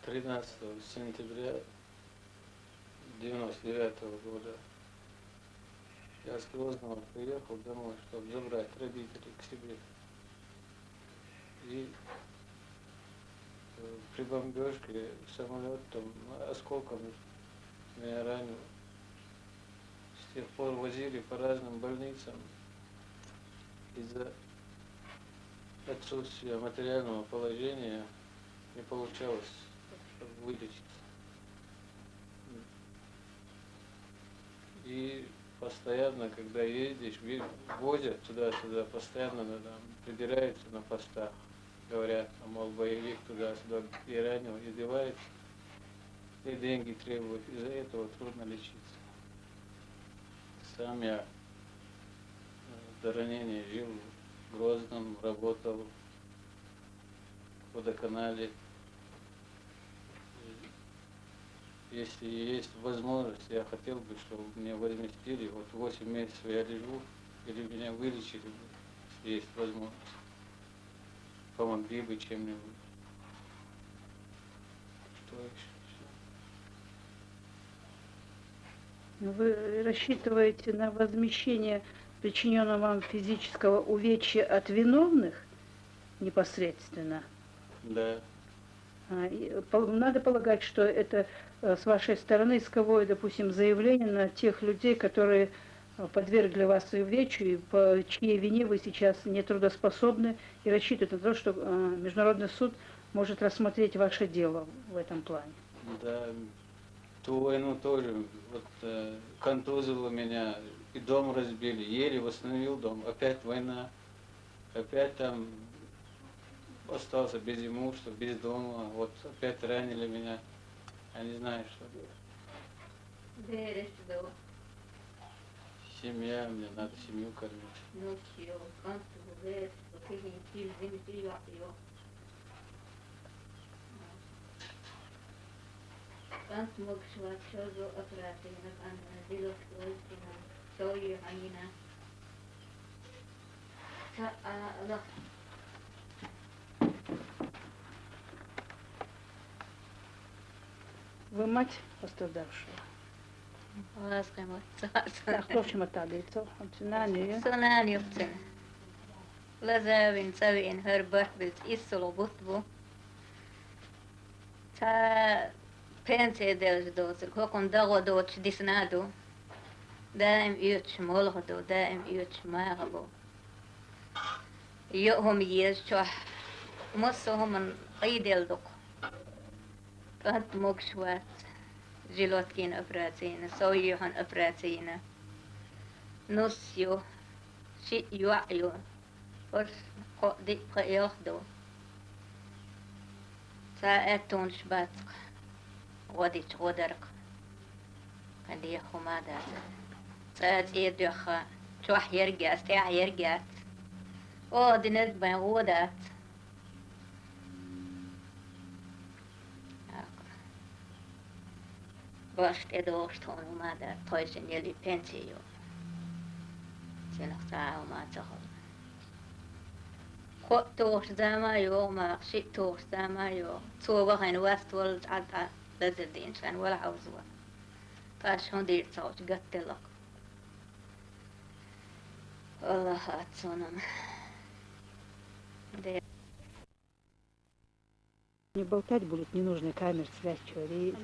13 сентября 99 года я с Грозного приехал домой, чтобы забрать родителей к себе. И при бомбежке самолет там осколком меня ранил. С тех пор возили по разным больницам. Из-за отсутствия материального положения не получалось вылечиться. И постоянно, когда едешь, возят туда-сюда, постоянно там придираются на постах. Говорят, мол, боевик туда-сюда и ранил, и девается, и деньги требуют. Из-за этого трудно лечиться. Сам я до ранения жил в Грозном, работал в водоканале. Если есть возможность, я хотел бы, чтобы меня возместили. Вот 8 месяцев я лежу, или меня вылечили бы, если есть возможность. Помогли бы чем-нибудь. Что еще? Вы рассчитываете на возмещение причиненного вам физического увечья от виновных непосредственно? Да. Надо полагать, что это с вашей стороны исковое, допустим, заявление на тех людей, которые подвергли вас увечью, и по чьей вине вы сейчас нетрудоспособны, и рассчитывают на то, что Международный суд может рассмотреть ваше дело в этом плане. Да, ту войну тоже вот, контузило меня, и дом разбили, еле восстановил дом, опять война, опять там остался без имущества, без дома, вот опять ранили меня, я не знаю, что делать. Семья, мне надо семью кормить. Kant moksuvat sozo operaatioina kannan silot loistina soijuhanina. No. Вы мать пострадавшего? Laskemat Кто мотадится? Sonään jutsen. Läsävin sävin hörbörtvilt issolo butvu. Ta pensee delsidosel kokon dagodot disnado. دائم يوتش مولغدو دائم يوتش ماغبو يوهم يجتوح مصهم من قيدلدق كانت مقشوات جلوتكين أفراتين سويوهن أفراتين نسيو شيء يوعيو فرس قدي قيوخدو ساعتون شباتق غديش غدرق كان دي خمادات ساعت يدوخا شوح يرجع استيع يرجع دي نرجع غودات Vast edustan omada toisen jeli pensio. Sen saa omaa tahon. Tuossa tämä jo ma sit tuossa tämä jo. Tuo vähän vastuulla alta lähdettiin sen valhausua. Taas on dirtsaus gattella. Allah hatsonan. Не болтать будут, не нужны камер, связь, человек.